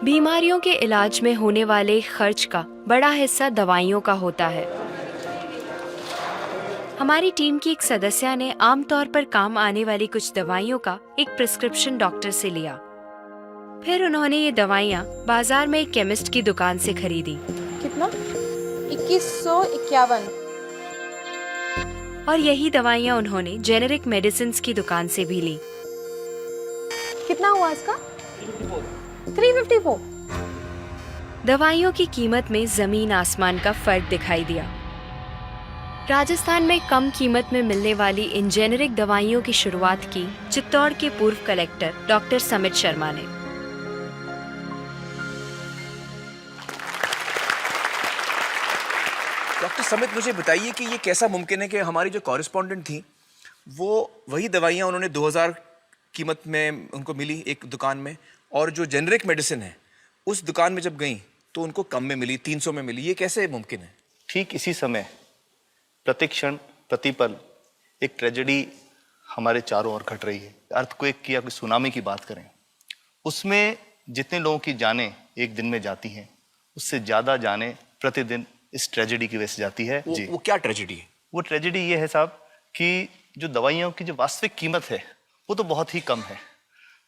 बीमारियों के इलाज में होने वाले खर्च का बड़ा हिस्सा दवाइयों का होता है। हमारी टीम की एक सदस्य ने आमतौर पर काम आने वाली कुछ दवाइयों का एक प्रिस्क्रिप्शन डॉक्टर से लिया। फिर उन्होंने ये दवाइयाँ बाजार में एक केमिस्ट की दुकान से खरीदी। कितना? 2151। और यही दवाइयाँ उन्होंने जेनेरिक मेडिसिन की दुकान से भी ली। कितना हुआ इसका? 354। दवाइयों की कीमत में जमीन आसमान का फर्क दिखाई दिया। राजस्थान में कम कीमत में मिलने वाली इन जेनेरिक दवाइयों की शुरुआत की चित्तौड़ के पूर्व कलेक्टर डॉक्टर समित शर्मा ने। डॉक्टर समित, मुझे बताइए कि ये कैसा मुमकिन है कि हमारी जो कॉरेस्पॉन्डेंट थी वो वही दवाइयाँ उन्होंने 2000 कीमत में उनको मिली एक दुकान में, और जो जेनरिक मेडिसिन है उस दुकान में जब गई तो उनको कम में मिली, 300 में मिली। ये कैसे मुमकिन है? ठीक इसी समय प्रतिक्षण प्रतिपल एक ट्रेजेडी हमारे चारों ओर घट रही है। अर्थक्वेक की या कोई सुनामी की बात करें, उसमें जितने लोगों की जानें एक दिन में जाती हैं, उससे ज़्यादा जानें प्रतिदिन इस ट्रेजेडी की वजह से जाती है। वो क्या ट्रेजेडी है? वो ट्रेजेडी ये है साहब कि जो दवाइयों की जो वास्तविक कीमत है वो तो बहुत ही कम है,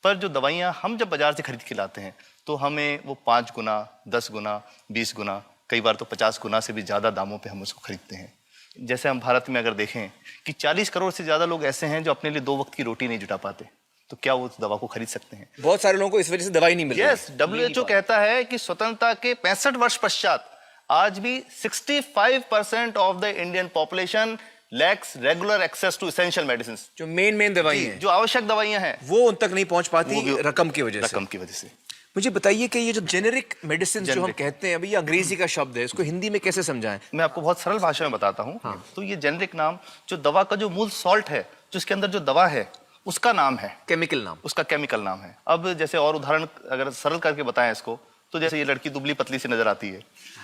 पर जो दवाइयाँ हम जब बाजार से खरीद के लाते हैं तो हमें वो 5 गुना, 10 गुना, 20 गुना, कई बार तो 50 गुना से भी ज़्यादा दामों पे हम उसको खरीदते हैं। जैसे हम भारत में अगर देखें कि 40 करोड़ से ज़्यादा लोग ऐसे हैं जो अपने लिए 2 वक्त की रोटी नहीं जुटा पाते, तो क्या वो उस दवा को खरीद सकते हैं? बहुत सारे लोगों को इस वजह से दवाई नहीं मिल रही। यस, WHO कहता है कि स्वतंत्रता के 65 वर्ष पश्चात आज भी 65% of the Indian population lacks regular access to essential medicine. जो मेन दवाई हैं, जो आवश्यक दवाइयां हैं, वो उन तक नहीं पहुंच पाती रकम की वजह से। मुझे बताइए कि ये जो जेनेरिक मेडिसिन जो हम कहते हैं, अभी ये अंग्रेजी का शब्द है, इसको हिंदी में कैसे समझाएं? मैं आपको बहुत सरल भाषा में बताता हूँ। हाँ। तो ये जेनेरिक नाम जो दवा का जो मूल सॉल्ट है, जो इसके अंदर जो दवा है उसका नाम है, केमिकल नाम, उसका केमिकल नाम है। अब जैसे और उदाहरण अगर सरल करके बताएं इसको, तो जैसे ये लड़की दुबली पतली सी नजर आती है,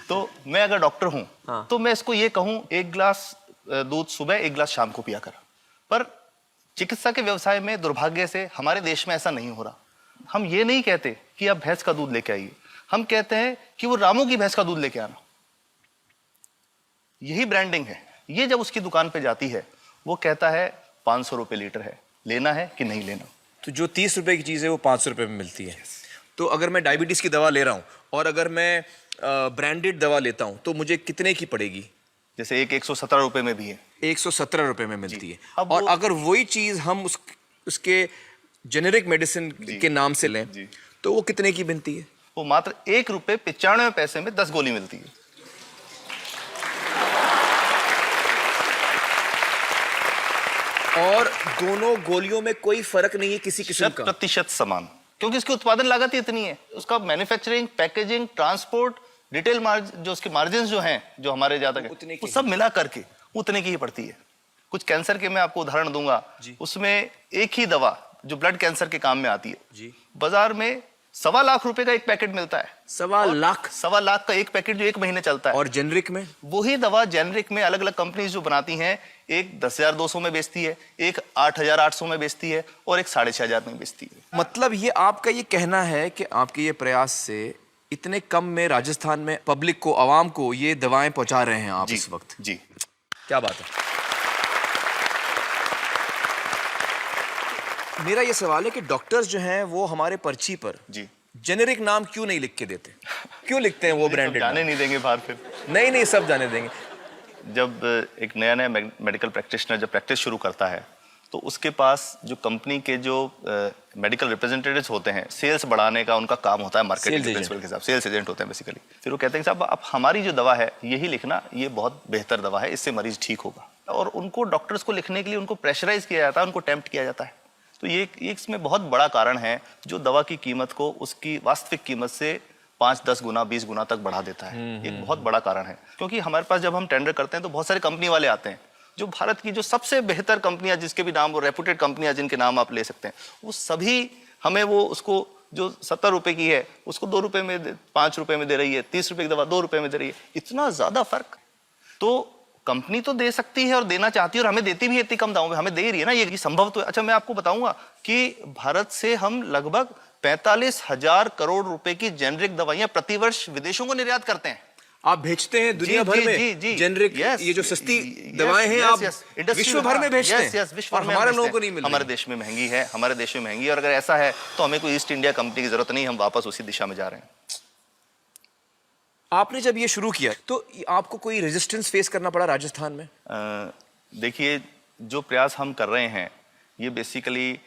तो मैं अगर डॉक्टर हूँ हाँ। तो मैं इसको ये कहूँ 1 गिलास दूध सुबह 1 गिलास शाम को पिया कर। पर चिकित्सा के व्यवसाय में दुर्भाग्य से हमारे देश में ऐसा नहीं हो रहा। हम ये नहीं कहते कि आप भैंस का दूध लेके आइए, हम कहते हैं कि वो रामू की भैंस का दूध लेके आना। यही ब्रांडिंग है। ये जब उसकी दुकान पे जाती है, वो कहता है 500 रुपए लीटर है, लेना है कि नहीं लेना। तो जो 30 रुपए की चीज है वो 500 रुपए में मिलती है। तो अगर मैं डायबिटीज की दवा ले रहा हूँ और अगर मैं ब्रांडेड दवा लेता हूँ तो मुझे कितने की पड़ेगी? जैसे एक 117 रुपए में भी है, 117 रुपए में मिलती है। अब और अगर वही चीज हम उसके जेनेरिक मेडिसिन के नाम से लें तो वो कितने की बनती है? वो मात्र 1 रुपए 95 पैसे में 10 गोली मिलती है। और दोनों गोलियों में कोई फर्क नहीं है किसी किस्म का? 100% समान, क्योंकि इसकी उत्पादन लागत ही इतनी है। उसका manufacturing, packaging, transport, retail margin, जो उसके मार्जिन जो हैं, जो हमारे ज्यादा वो सब मिला करके उतने की ही पड़ती है। कुछ कैंसर के मैं आपको उदाहरण दूंगा, उसमें एक ही दवा जो ब्लड कैंसर के काम में आती है, बाजार में 1.25 लाख रुपए का एक पैकेट मिलता है। 1.25 लाख का एक पैकेट जो 1 महीने चलता है। और जेनरिक में वही दवा जेनरिक में अलग अलग कंपनीज जो बनाती हैं, एक 10,200 में बेचती है, एक 8,800 में बेचती है और एक 6,500 में बेचती है। मतलब ये आपका ये कहना है कि आपके ये प्रयास से इतने कम में राजस्थान में पब्लिक को, आवाम को ये दवाएं पहुंचा रहे हैं आप इस वक्त? जी, क्या बात है। मेरा ये सवाल है कि डॉक्टर्स जो हैं वो हमारे पर्ची पर जी जेनेरिक नाम क्यों नहीं लिख के देते? क्यों लिखते हैं वो ब्रांडेड? जाने नहीं देंगे बाहर फिर? नहीं, सब जाने देंगे। जब एक नया मेडिकल प्रैक्टिशनर जब प्रैक्टिस शुरू करता है, तो उसके पास जो कंपनी के जो मेडिकल रिप्रेजेंटेटिव्स होते हैं, सेल्स बढ़ाने का उनका काम होता है, मार्केटिंग प्रिंसिपल के हिसाब से सेल्स एजेंट होते हैं बेसिकली। फिर वो कहते हैं साहब आप हमारी जो दवा है यही लिखना, ये बहुत बेहतर दवा है, इससे मरीज ठीक होगा। और उनको डॉक्टर्स को लिखने के लिए उनको प्रेशराइज किया जाता है, उनको टेम्प्ट किया जाता है। तो ये इसमें बहुत बड़ा कारण है जो दवा की कीमत को उसकी वास्तविक कीमत से 5, 10 गुना, 20 गुना तक बढ़ा देता है। एक बहुत बड़ा कारण है, क्योंकि हमारे पास जब हम टेंडर करते हैं तो बहुत सारे कंपनी वाले आते हैं, जो भारत की जो सबसे बेहतर कंपनियां, जिसके भी नाम वो रेपुटेड कंपनियां जिनके नाम आप ले सकते हैं, वो सभी हमें वो उसको जो 70 रुपए की है उसको 2 रुपए में 5 रुपए में दे रही है, 30 रुपए की दवा 2 रुपए में दे रही है। इतना ज्यादा फर्क। तो कंपनी तो दे सकती है और देना चाहती है और हमें देती भी है इतनी कम दामों में, हमें दे रही है ना, ये संभव तो है। अच्छा, मैं आपको बताऊंगा कि भारत से हम लगभग 45,000 करोड़ रुपए की जेनरिक दवाइयां प्रतिवर्ष विदेशों को निर्यात करते हैं। आप भेजते हैं दुनिया भर में जेनरिक, ये जो सस्ती दवाएं हैं आप विश्व भर में भेजते हैं, और हमारे लोगों को नहीं मिल रही। हमारे देश में महंगी है, हमारे देश में महंगी है, और अगर ऐसा है तो हमें कोई ईस्ट इंडिया कंपनी की जरूरत नहीं, हम वापस उसी दिशा में जा रहे हैं। आपने जब ये शुरू किया तो आपको कोई रेजिस्टेंस फेस करना पड़ा राजस्थान में? देखिए, जो प्रयास हम कर रहे हैं ये बेसिकली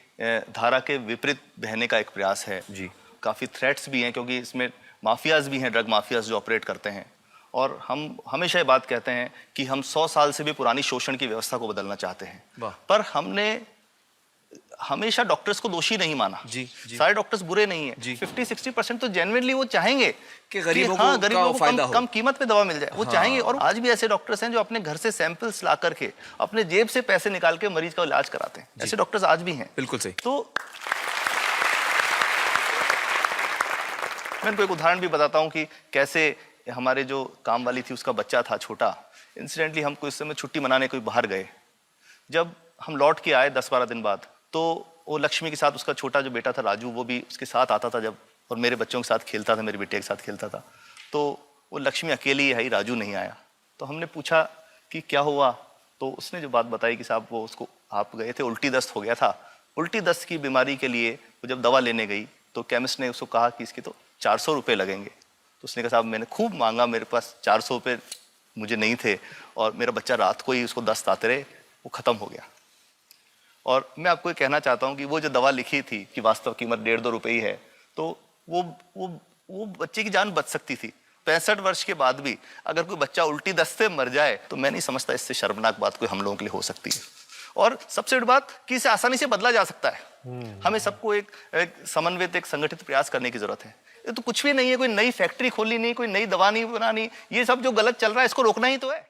धारा के विपरीत बहने का एक प्रयास है जी। काफ़ी थ्रेट्स भी हैं, क्योंकि इसमें माफियाज भी हैं, ड्रग माफियाज जो ऑपरेट करते हैं, और हम हमेशा ये बात कहते हैं कि हम 100 साल से भी पुरानी शोषण की व्यवस्था को बदलना चाहते हैं, पर हमने हमेशा डॉक्टर्स को दोषी नहीं माना। जी। सारे डॉक्टर्स बुरे नहीं है, 50-60% तो जेन्युइनली वो चाहेंगे कि गरीबों को कम कीमत पे दवा मिल जाए, वो चाहेंगे। और आज भी ऐसे डॉक्टर्स हैं जो अपने घर से सैंपल्स ला करके अपने जेब से पैसे निकाल के मरीज का इलाज कराते हैं, ऐसे डॉक्टर्स आज भी हैं। बिल्कुल सही। तो मैं इनको एक उदाहरण भी बताता हूँ कि कैसे हमारे जो काम वाली थी उसका बच्चा था छोटा, इंसिडेंटली हम कोई समय छुट्टी मनाने कोई बाहर गए, जब हम लौट के आए 10-12 दिन बाद, तो वो लक्ष्मी के साथ उसका छोटा जो बेटा था राजू, वो भी उसके साथ आता था जब, और मेरे बच्चों के साथ खेलता था, मेरे बेटे के साथ खेलता था। तो वो लक्ष्मी अकेली ही आई, राजू नहीं आया। तो हमने पूछा कि क्या हुआ, तो उसने जो बात बताई कि साहब वो उसको, आप गए थे, उल्टी दस्त हो गया था। उल्टी दस्त की बीमारी के लिए वो जब दवा लेने गई तो केमिस्ट ने उसको कहा कि इसके तो 400 रुपये लगेंगे। तो उसने कहा साहब मैंने खूब मांगा, मेरे पास 400 रुपये मुझे नहीं थे, और मेरा बच्चा रात को ही उसको दस्त आते रहे, वो ख़त्म हो गया। और मैं आपको ये कहना चाहता हूँ कि वो जो दवा लिखी थी कि वास्तव कीमत 1.5-2 रुपये ही है, तो वो बच्चे की जान बच सकती थी। 65 वर्ष के बाद भी अगर कोई बच्चा उल्टी दस्त से मर जाए तो मैं नहीं समझता इससे शर्मनाक बात कोई हम लोगों के लिए हो सकती है। और सबसे बड़ी बात कि इसे आसानी से बदला जा सकता है। हमें सबको एक समन्वित, एक संगठित प्रयास करने की जरूरत है। ये तो कुछ भी नहीं है, कोई नई फैक्ट्री खोलनी नहीं, कोई नई दवा नहीं बनानी, ये सब जो गलत चल रहा है इसको रोकना ही तो है।